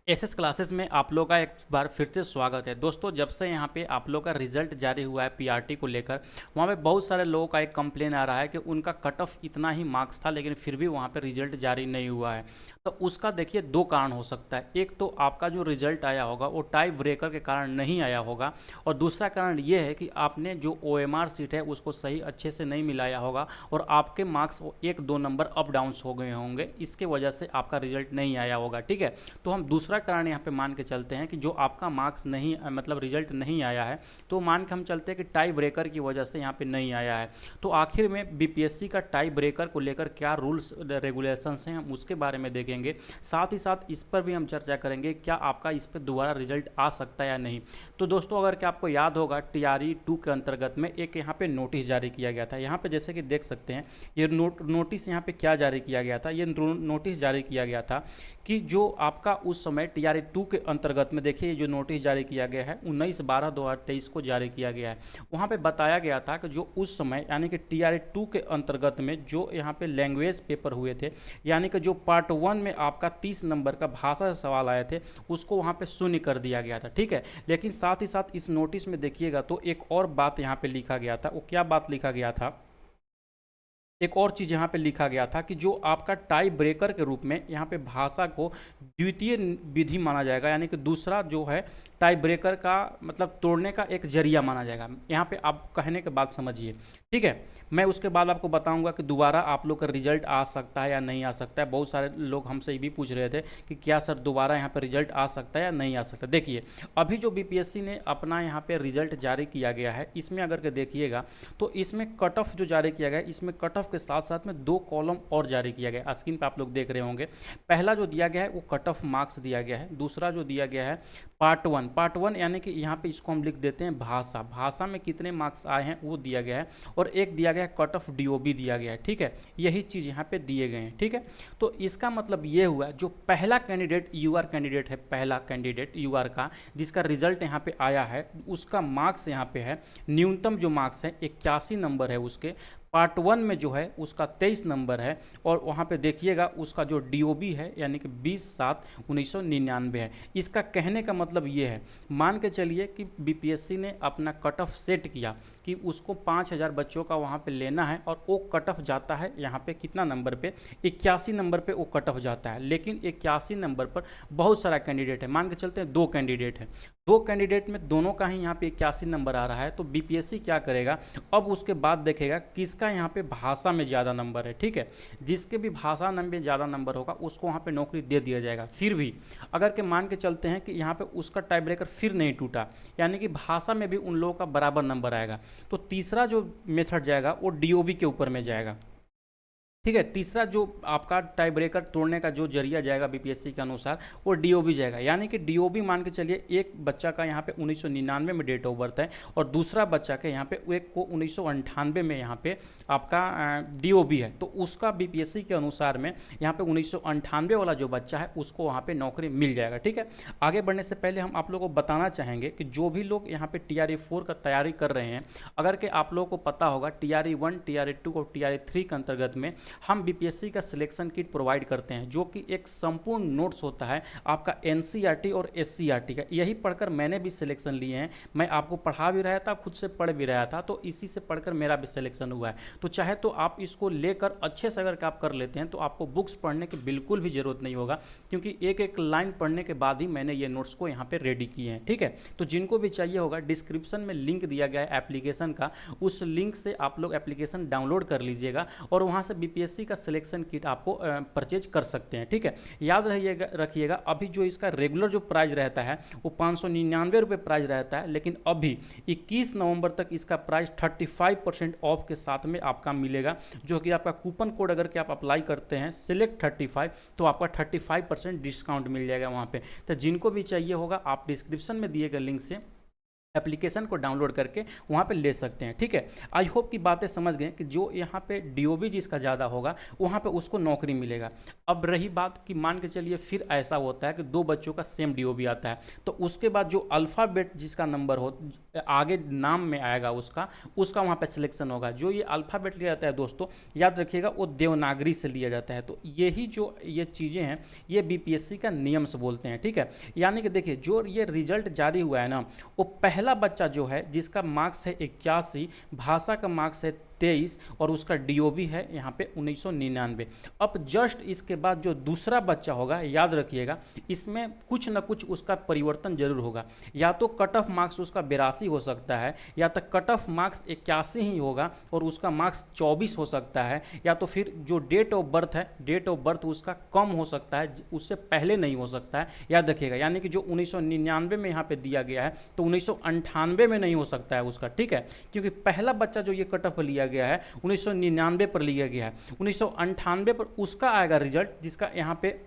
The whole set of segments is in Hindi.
एसएस क्लासेस में आप लोग का एक बार फिर से स्वागत है दोस्तों। जब से यहाँ पे आप लोग का रिजल्ट जारी हुआ है पीआरटी को लेकर, वहाँ पे बहुत सारे लोगों का एक कंप्लेन आ रहा है कि उनका कट ऑफ इतना ही मार्क्स था लेकिन फिर भी वहाँ पे रिजल्ट जारी नहीं हुआ है। तो उसका देखिए दो कारण हो सकता है। एक तो आपका जो रिजल्ट आया होगा वो टाई ब्रेकर के कारण नहीं आया होगा, और दूसरा कारण ये है कि आपने जो ओएमआर सीट है उसको सही अच्छे से नहीं मिलाया होगा और आपके मार्क्स एक दो नंबर अप डाउन हो गए होंगे, इसके वजह से आपका रिजल्ट नहीं आया होगा। ठीक है, तो हम दूसरा कारण यहाँ पे मान के चलते हैं कि जो आपका मार्क्स नहीं मतलब रिजल्ट नहीं आया है, तो मान के हम चलते हैं कि टाई ब्रेकर की वजह से यहाँ पे नहीं आया है। तो आखिर में बीपीएससी का टाई ब्रेकर को लेकर क्या रूल्स रेगुलेशंस हैं हम उसके बारे में देखेंगे। साथ ही साथ इस पर भी हम चर्चा करेंगे क्या आपका इस पर दोबारा रिजल्ट आ सकता है या नहीं। तो दोस्तों अगर क्या आपको याद होगा टीआरई 2 के अंतर्गत में एक यहाँ पे नोटिस जारी किया गया था। यहाँ पे जैसे कि देख सकते हैं ये नोटिस यहाँ पे क्या जारी किया गया था। ये नोटिस जारी किया गया था कि जो आपका उस समय टीआरई 2 के अंतर्गत में देखिए ये जो नोटिस जारी किया गया है 19/12/2023 को जारी किया गया है। वहाँ पे बताया गया था कि जो उस समय यानी कि टीआरई 2 के अंतर्गत में जो यहाँ पे लैंग्वेज पेपर हुए थे, यानी कि जो पार्ट 1 में आपका 30 नंबर का भाषा से सवाल आए थे उसको वहाँ पे शून्य कर दिया गया था। ठीक है, लेकिन साथ ही साथ इस नोटिस में देखिएगा तो एक और बात यहाँ पे लिखा गया था। वो क्या बात लिखा गया था, एक और चीज़ यहाँ पे लिखा गया था कि जो आपका टाई ब्रेकर के रूप में यहाँ पे भाषा को द्वितीय विधि माना जाएगा, यानी कि दूसरा जो है टाई ब्रेकर का मतलब तोड़ने का एक जरिया माना जाएगा। यहाँ पे आप कहने के बाद समझिए। ठीक है, मैं उसके बाद आपको बताऊंगा कि दोबारा आप लोग का रिजल्ट आ सकता है या नहीं आ सकता है। बहुत सारे लोग हमसे ये भी पूछ रहे थे कि क्या सर दोबारा यहाँ पर रिजल्ट आ सकता है या नहीं आ सकता। देखिए अभी जो बीपीएससी ने अपना यहाँ पे रिजल्ट जारी किया गया है, इसमें अगर के देखिएगा तो इसमें कट ऑफ जो जारी किया गया है, इसमें कट ऑफ के साथ साथ में दो कॉलम और जारी किया गया है। स्क्रीन पे आप लोग देख रहे होंगे। पहला जो दिया गया है वो कट ऑफ मार्क्स दिया गया है, दूसरा जो दिया गया है पार्ट 1 यानी कि यहाँ पे इसको हम लिख देते हैं भाषा। भाषा में कितने मार्क्स आए हैं वो दिया गया है, और एक दिया गया है कट ऑफ डीओबी दिया गया है। ठीक है, यही चीज़ यहाँ पे दिए गए हैं। ठीक है, तो इसका मतलब ये हुआ जो पहला कैंडिडेट यूआर कैंडिडेट है, पहला कैंडिडेट यूआर का जिसका रिजल्ट यहाँ पे आया है, उसका मार्क्स यहाँ पे है न्यूनतम जो मार्क्स है 81 नंबर है उसके। पार्ट 1 में जो है उसका 23 नंबर है, और वहाँ पे देखिएगा उसका जो डीओबी है यानी कि 20/7/1999 है। इसका कहने का मतलब ये है, मान के चलिए कि बीपीएससी ने अपना कट ऑफ सेट किया कि उसको 5000 बच्चों का वहाँ पे लेना है, और वो कट ऑफ जाता है यहाँ पे कितना नंबर पे, 81 नंबर पे वो कट ऑफ जाता है। लेकिन 81 नंबर पर बहुत सारा कैंडिडेट है, मान के चलते हैं 2 कैंडिडेट है, 2 कैंडिडेट में दोनों का ही यहाँ पे 81 नंबर आ रहा है। तो बीपीएससी क्या करेगा, अब उसके बाद देखेगा किसका यहाँ पे भाषा में ज़्यादा नंबर है। ठीक है, जिसके भी भाषा में ज़्यादा नंबर होगा उसको वहाँ पे नौकरी दे दिया जाएगा। फिर भी अगर के मान के चलते हैं कि यहाँ पे उसका टाई ब्रेकर फिर नहीं टूटा, यानी कि भाषा में भी उन लोगों का बराबर नंबर आएगा, तो तीसरा जो मेथड जाएगा वो डीओबी के ऊपर में जाएगा। ठीक है, तीसरा जो आपका टाई ब्रेकर तोड़ने का जो जरिया जाएगा बीपीएससी के अनुसार वो डीओबी जाएगा। यानी कि डीओबी मान के चलिए एक बच्चा का यहाँ पे 1999 में डेट ऑफ बर्थ है, और दूसरा बच्चा के यहाँ पे एक को 1998 में यहाँ पे आपका डीओबी है, तो उसका बीपीएससी के अनुसार में यहाँ पे 1998 वाला जो बच्चा है उसको वहाँ पे नौकरी मिल जाएगा। ठीक है, आगे बढ़ने से पहले हम आप लोगों को बताना चाहेंगे कि जो भी लोग यहाँ पे टीआरई 4 का तैयारी कर रहे हैं, अगर के आप लोगों को पता होगा टीआरई 1, टीआरई 2 और टीआरई 3 के अंतर्गत में हम बीपीएससी का सिलेक्शन किट प्रोवाइड करते हैं, जो कि एक संपूर्ण नोट्स होता है आपका एनसीईआरटी और एससीईआरटी का। यही पढ़कर मैंने भी सिलेक्शन लिए हैं, मैं आपको पढ़ा भी रहा था, खुद से पढ़ भी रहा था, तो इसी से पढ़कर मेरा भी सिलेक्शन हुआ है। तो चाहे तो आप इसको लेकर अच्छे से अगर आप कर लेते हैं तो आपको बुक्स पढ़ने की बिल्कुल भी जरूरत नहीं होगा, क्योंकि एक एक लाइन पढ़ने के बाद ही मैंने ये नोट्स को यहाँ पे रेडी किए हैं। ठीक है, तो जिनको भी चाहिए होगा डिस्क्रिप्शन में लिंक दिया गया है एप्लीकेशन का, उस लिंक से आप लोग एप्लीकेशन डाउनलोड कर लीजिएगा और वहाँ से बीपीएससी का सिलेक्शन किट आपको परचेज कर सकते हैं। ठीक है, याद रखिएगा अभी जो इसका रेगुलर जो प्राइस रहता है वो 599 रुपये प्राइस रहता है, लेकिन अभी 21 नवंबर तक इसका प्राइस 35% ऑफ के साथ में आपका मिलेगा, जो कि आपका कूपन कोड अगर के आप अप्लाई करते हैं सिलेक्ट 35, तो आपका 35% डिस्काउंट मिल जाएगा वहाँ पे। तो जिनको भी चाहिए होगा आप डिस्क्रिप्शन में दिए गए लिंक से एप्लीकेशन को डाउनलोड करके वहाँ पे ले सकते हैं। ठीक है, आई होप की बातें समझ गए कि जो यहाँ पे डीओबी जिसका ज़्यादा होगा वहाँ पे उसको नौकरी मिलेगा। अब रही बात कि मान के चलिए फिर ऐसा होता है कि दो बच्चों का सेम डीओबी आता है, तो उसके बाद जो अल्फ़ाबेट जिसका नंबर हो आगे नाम में आएगा उसका वहाँ पे सिलेक्शन होगा। जो ये अल्फ़ाबेट लिया जाता है दोस्तों, याद रखिएगा वो देवनागरी से लिया जाता है। तो यही जो ये चीज़ें हैं ये बीपीएससी का नियम से बोलते हैं। ठीक है, यानी कि देखिए जो ये रिजल्ट जारी हुआ है ना, वो पहला बच्चा जो है जिसका मार्क्स है 81, भाषा का मार्क्स है 23 और उसका डीओबी है यहाँ पे 1999। अब जस्ट इसके बाद जो दूसरा बच्चा होगा, याद रखिएगा इसमें कुछ ना कुछ उसका परिवर्तन जरूर होगा। या तो कट ऑफ मार्क्स उसका 82 हो सकता है, या तो कट ऑफ मार्क्स 81 ही होगा और उसका मार्क्स 24 हो सकता है, या तो फिर जो डेट ऑफ बर्थ है, डेट ऑफ बर्थ उसका कम हो सकता है, उससे पहले नहीं हो सकता है। याद रखिएगा, यानी कि जो 1999 में यहाँ पे दिया गया है तो 1998 में नहीं हो सकता है उसका। ठीक है, क्योंकि पहला बच्चा जो ये कट ऑफ लिया गया है 1999 पर लिया गया है, 1998 पर उसका आएगा रिजल्ट जिसका यहाँ पे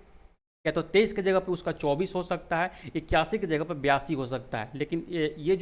या तो 23 की जगह पे उसका 24 हो सकता है, 81 की जगह पे 82 हो सकता है। लेकिन ये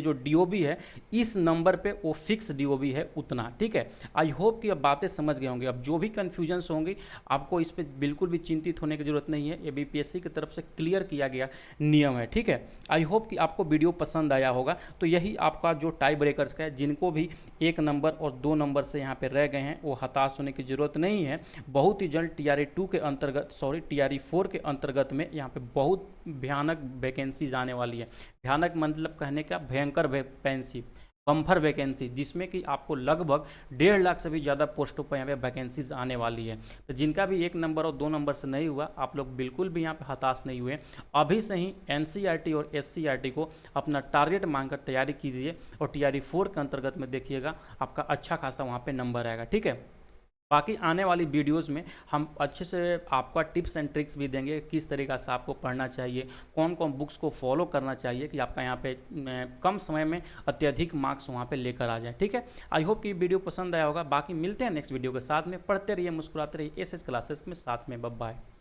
जो डीओबी है इस नंबर पे वो फिक्स डीओबी है उतना। ठीक है, आई होप कि अब बातें समझ गए होंगे। अब जो भी कन्फ्यूजन्स होंगी आपको इस पर बिल्कुल भी चिंतित होने की जरूरत नहीं है, ये बीपीएससी की तरफ से क्लियर किया गया नियम है। ठीक है, आई होप कि आपको वीडियो पसंद आया होगा। तो यही आपका जो टाई ब्रेकर्स का है, जिनको भी 1 नंबर और 2 नंबर से यहाँ पे रह गए हैं वो हताश होने की जरूरत नहीं है। बहुत ही जल्द TRA2 के अंतर्गत TRA4 के अंतर्गत में यहाँ पे बहुत भयानक वैकेंसीज आने वाली है। भयानक मतलब कहने का भयंकर वैकेंसी, बम्पर वैकेंसी, जिसमें कि आपको लगभग 1.5 लाख से भी ज़्यादा पोस्टों पर यहाँ पे वैकेंसीज आने वाली है। तो जिनका भी 1 नंबर और 2 नंबर से नहीं हुआ, आप लोग बिल्कुल भी यहाँ पे हताश नहीं हुए। अभी से ही NCERT और SCERT को अपना टारगेट मानकर तैयारी कीजिए और TRA4 के अंतर्गत में देखिएगा आपका अच्छा खासा वहाँ पर नंबर आएगा। ठीक है, बाकी आने वाली वीडियोस में हम अच्छे से आपका टिप्स एंड ट्रिक्स भी देंगे, किस तरीक़ा से आपको पढ़ना चाहिए, कौन कौन बुक्स को फॉलो करना चाहिए कि आपका यहाँ पे कम समय में अत्यधिक मार्क्स वहाँ पे लेकर आ जाए। ठीक है, आई होप कि वीडियो पसंद आया होगा। बाकी मिलते हैं नेक्स्ट वीडियो के साथ में। पढ़ते रहिए, मुस्कुराते रहिए, SS क्लासेस में साथ में। Bye bye.